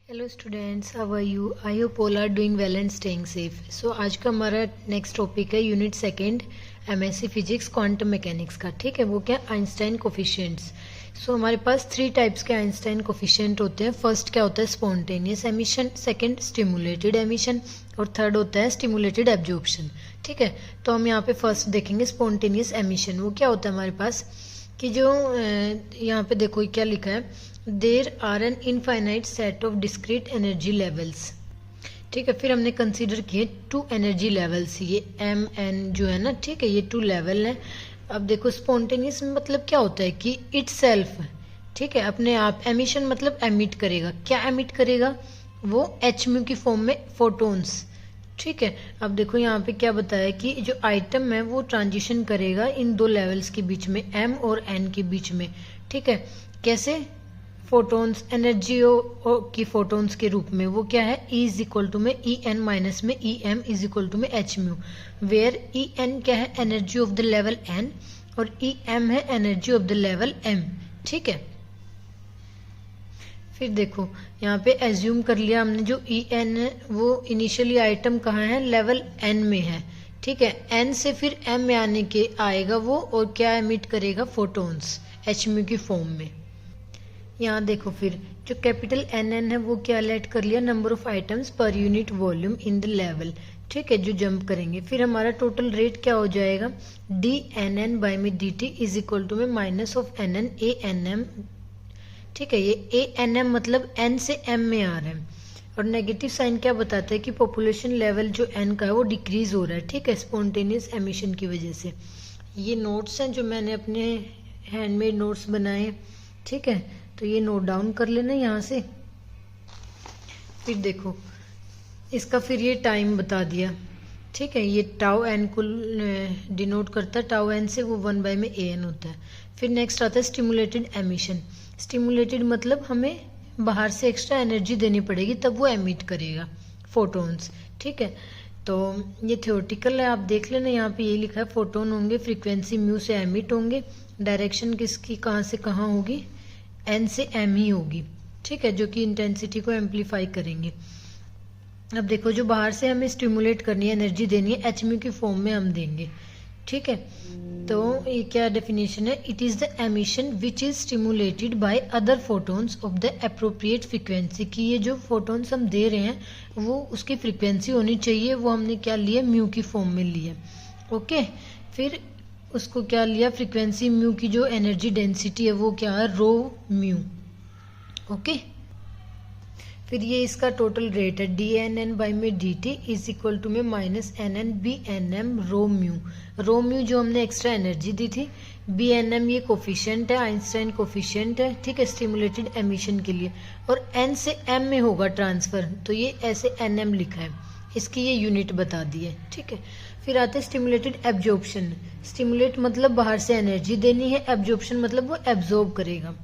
Hello students, how are you? I hope all are doing well and staying safe. So आज का हमारा next topic है unit second MSc physics quantum mechanics का। ठीक है, वो क्या? Einstein coefficients. सो हमारे पास 3 टाइप्स के आइंस्टाइन कोफिशिएंट होते हैं। फर्स्ट क्या होता है? Spontaneous emission, second stimulated emission और थर्ड होता है स्टिमुलेटेड एब्जॉर्प्शन। ठीक है, तो हम यहाँ पे फर्स्ट देखेंगे स्पॉन्टेनियस एमिशन। वो क्या होता है हमारे पास कि जो यहाँ पे देखो क्या लिखा है, there are an infinite set of discrete energy levels. ठीक है, फिर हमने कंसीडर किए 2 एनर्जी लेवल्स, ये एम एन जो है ना, ठीक है, ये 2 लेवल हैं। अब देखो स्पॉन्टेनियस में मतलब क्या होता है कि इट सेल्फ, ठीक है, अपने आप। एमिशन मतलब एमिट करेगा। क्या एमिट करेगा? वो एच म्यू की फॉर्म में फोटोन्स। ठीक है, अब देखो यहाँ पे क्या बताया कि जो आइटम है वो ट्रांजिशन करेगा इन 2 लेवल्स के बीच में, एम और एन के बीच में। ठीक है, कैसे? फोटोन्स, एनर्जी की फोटोन्स के रूप में। वो क्या है? E इज इक्वल टू में ई एन माइनस में E M is equal to में H mu, where E N क्या है? Energy of the level N और ई एम है energy of the level M. ठीक है, फिर देखो यहाँ पे एज्यूम कर लिया हमने जो ई एन है वो इनिशियली आइटम कहाँ है? लेवल एन में है। ठीक है, एन से फिर एम में आने के आएगा वो, और क्या एमिट करेगा? फोटोन्स एच म्यू की फॉर्म में। यहाँ देखो फिर जो कैपिटल एन एन है वो क्या लेट कर लिया? Number of items per unit volume in the level. ठीक है, जो जंप करेंगे फिर हमारा टोटल रेट क्या हो जाएगा? डी एन एन बाई में D T is equal to में minus of N N A N M. ठीक है, ये ए एन एम मतलब एन से एम में आ रहा है, और नेगेटिव साइन क्या बताता है कि पॉपुलेशन लेवल जो एन का है वो डिक्रीज हो रहा है। ठीक है, स्पॉन्टेनियस एमिशन की वजह से। ये नोट्स हैं जो मैंने अपने हैंडमेड नोट्स बनाए। ठीक है, तो ये नोट डाउन कर लेना यहाँ से। फिर देखो इसका फिर ये टाइम बता दिया। ठीक है, ये टाउ एन को डिनोट करता है, टाउ एन से वो 1 बाय में ए एन होता है। फिर नेक्स्ट आता है स्टिमुलेटेड एमिशन। स्टिमुलेटेड मतलब हमें बाहर से एक्स्ट्रा एनर्जी देनी पड़ेगी तब वो एमिट करेगा फोटोन्स। ठीक है, तो ये थ्योरेटिकल है, आप देख लेना। यहाँ पे ये लिखा है फोटोन होंगे, फ्रीक्वेंसी म्यू से एमिट होंगे, डायरेक्शन किसकी कहाँ से कहाँ होगी? एन से एम ही होगी। ठीक है, जो कि इंटेंसिटी को एम्पलीफाई करेंगे। अब देखो जो बाहर से हमें स्टिमुलेट करनी है, एनर्जी देनी है, एच म्यू की फॉर्म में हम देंगे। ठीक है, तो ये क्या डेफिनेशन है? It is the emission which is stimulated by other photons of the appropriate frequency. कि ये जो फोटोन्स हम दे रहे हैं वो उसकी फ्रीक्वेंसी होनी चाहिए, वो हमने क्या लिया? म्यू की फॉर्म में लिया। ओके, फिर उसको क्या लिया? फ्रीक्वेंसी म्यू की जो एनर्जी डेंसिटी है वो क्या है? रो म्यू। ओके, फिर ये इसका टोटल रेट है डी एन एन बाई में D T is equal to में minus N N B N M rho mu. Rho mu जो हमने एक्स्ट्रा एनर्जी दी थी, बी एन एम ये कोफिशिएंट है, आइंस्टाइन कोफिशिएंट है। ठीक है, स्टिमुलेटेड एमिशन के लिए, और एन से एम में होगा ट्रांसफर, तो ये ऐसे एन एम लिखा है, इसकी ये यूनिट बता दी है। ठीक है, फिर आते हैं स्टिमुलेटेड एब्जॉर्प्शन। स्टिमुलेट मतलब बाहर से एनर्जी देनी है, एब्जॉर्प्शन मतलब वो एब्जॉर्ब करेगा।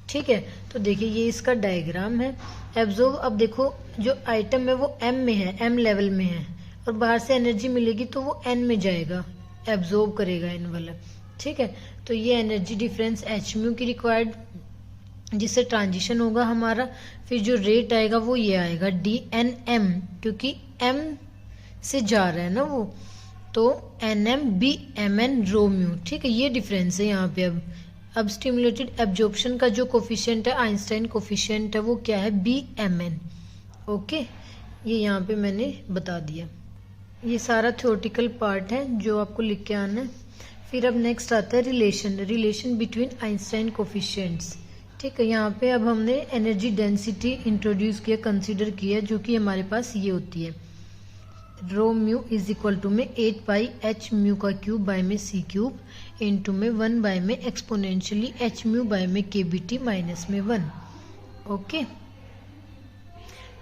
ठीक है, तो देखिए ये इसका डायग्राम है। एब्जॉर्ब, अब देखो जो आइटम है वो एम में है, एम लेवल में है, और बाहर से एनर्जी मिलेगी तो वो एन में जाएगा, एब्जॉर्ब करेगा एन वाला। ठीक है, तो ये एनर्जी डिफरेंस एच म्यू की रिक्वायर्ड, जिससे ट्रांजिशन होगा हमारा। फिर जो रेट आएगा वो ये आएगा डी एन एम, क्योंकि एम से जा रहा है ना वो, तो N M B M N rho mu. ठीक है, ये डिफरेंस है यहाँ पे। अब स्टिमुलेटेड एब्जॉर्प्शन का जो कोफिशिएंट है, आइंस्टाइन कोफिशिएंट है, वो क्या है? B M N. ओके, ये यहाँ पे मैंने बता दिया। ये सारा थ्योरेटिकल पार्ट है जो आपको लिख के आना है। फिर अब नेक्स्ट आता है रिलेशन बिटवीन आइंस्टाइन कोफिशिएंट्स। ठीक है, यहाँ पे अब हमने एनर्जी डेंसिटी इंट्रोड्यूस किया, कंसीडर किया, जो कि हमारे पास ये होती है रो म्यू इज इक्वल टू में 8 पाई एच म्यू का क्यूब बाय में सी क्यूब इंटू में 1 बाय में एक्सपोनेंशियली एच म्यू बाय में के बी टी माइनस में 1। ओके,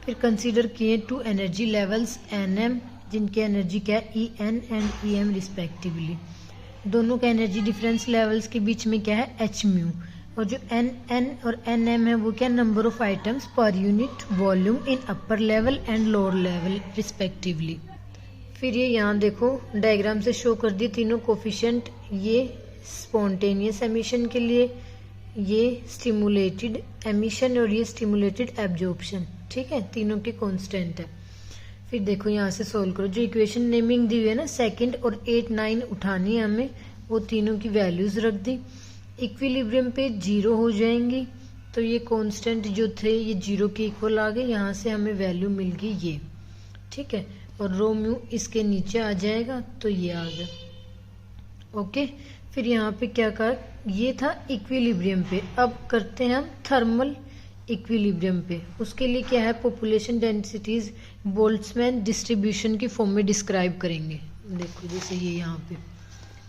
फिर कंसीडर किए 2 एनर्जी लेवल्स एन एम, जिनकी एनर्जी क्या है? E N and E M respectively. दोनों का एनर्जी डिफरेंस लेवल्स के बीच में क्या है? H mu. और जो एन एन और एन एम है वो क्या? Number of items per unit volume in upper level and lower level respectively. फिर ये यहाँ देखो डायग्राम से शो कर दिए तीनों कोफिशिएंट। ये स्पॉन्टेनियस एमिशन के लिए ये स्टिमुलेटेड एमिशन और ये स्टिमुलेटेड एब्जॉर्प्शन, ठीक है, तीनों के कांस्टेंट है। फिर देखो यहाँ से सोल्व करो, जो इक्वेशन नेमिंग दी हुई है ना, सेकंड और 8, 9 उठानी है हमें, वो तीनों की वैल्यूज रख दी। इक्विलिब्रियम पे 0 हो जाएंगी, तो ये कांस्टेंट जो थे ये 0 के इक्वल आ गए, यहाँ से हमें वैल्यू मिल गई ये, ठीक है, और रो म्यू इसके नीचे आ जाएगा, तो ये आ गया। ओके, फिर यहाँ पे क्या कहा, ये था इक्विलिब्रियम पे। अब करते हैं हम थर्मल इक्विलिब्रियम पे। उसके लिए क्या है, पॉपुलेशन डेंसिटीज बोल्ट्जमैन डिस्ट्रीब्यूशन की फॉर्म में डिस्क्राइब करेंगे। देखो जैसे ये यहाँ पे,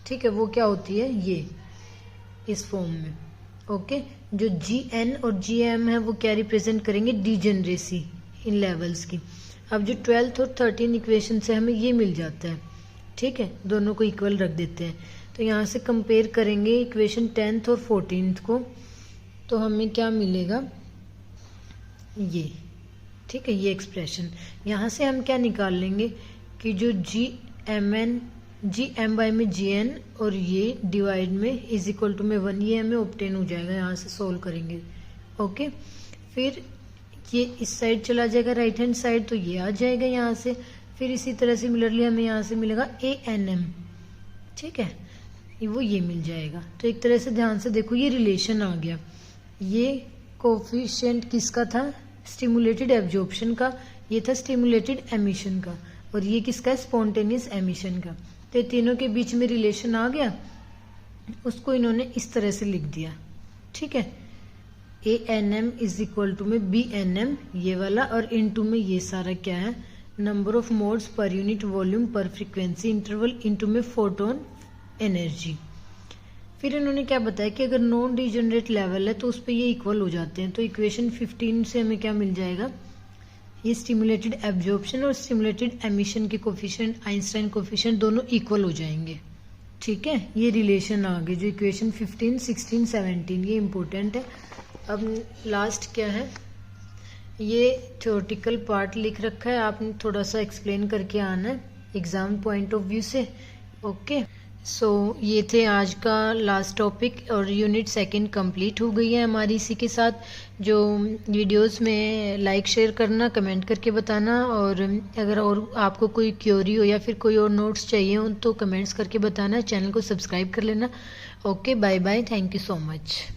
ठीक है, वो क्या होती है, ये इस फॉर्म में। ओके, जो GN और GM है वो क्या रिप्रेजेंट करेंगे, डिजेनरेसी इन लेवल्स की। अब जो 12th और 13 इक्वेशन से हमें ये मिल जाता है, ठीक है, दोनों को इक्वल रख देते हैं। तो यहाँ से कंपेयर करेंगे इक्वेशन 10th और 14th को, तो हमें क्या मिलेगा, ये, ठीक है, ये एक्सप्रेशन। यहाँ से हम क्या निकाल लेंगे कि जो GM/by में GN और ये डिवाइड में इज इक्वल टू में 1, ये हमें ऑब्टेन हो जाएगा। यहाँ से सोल्व करेंगे। ओके, फिर ये इस साइड चला जाएगा राइट हैंड साइड, तो ये आ जाएगा यहाँ से। फिर इसी तरह से सिमिलरली हमें यहाँ से मिलेगा ANM, ठीक है, वो ये मिल जाएगा। तो एक तरह से ध्यान से देखो, ये रिलेशन आ गया। ये कोफिशिएंट किसका था, स्टिमुलेटेड एब्जॉर्प्शन का, ये था स्टिमुलेटेड एमिशन का, और ये किसका है, स्पॉन्टेनियस एमिशन का। तो तीनों के बीच में रिलेशन आ गया, उसको इन्होंने इस तरह से लिख दिया, ठीक है, ANM इज इक्वल टू में BNM ये वाला, और इनटू में ये सारा क्या है, number of modes per unit volume पर फ्रीक्वेंसी इंटरवल, इनटू में फोटोन एनर्जी। फिर इन्होंने क्या बताया कि अगर नॉन डिजेनरेट लेवल है तो उस पर ये इक्वल हो जाते हैं। तो इक्वेशन 15 से हमें क्या मिल जाएगा, ये स्टिमुलेटेड एब्जॉर्प्शन और स्टिमुलेटेड एमिशन के कोफिशिएंट, आइंस्टाइन कोफिशिएंट दोनों इक्वल हो जाएंगे, ठीक है। ये रिलेशन आ गए जो इक्वेशन 15, 16, 17, ये इंपॉर्टेंट है। अब लास्ट क्या है, ये थ्योरेटिकल पार्ट लिख रखा है, आपने थोड़ा सा एक्सप्लेन करके आना है एग्जाम पॉइंट ऑफ व्यू से। ओके, सो ये थे आज का लास्ट टॉपिक, और यूनिट 2 कंप्लीट हो गई है हमारी। इसी के साथ जो वीडियोस में लाइक शेयर करना, कमेंट करके बताना, और अगर और आपको कोई क्वेरी हो या फिर कोई और नोट्स चाहिए हो तो कमेंट्स करके बताना। चैनल को सब्सक्राइब कर लेना। Okay, bye bye, thank you so much.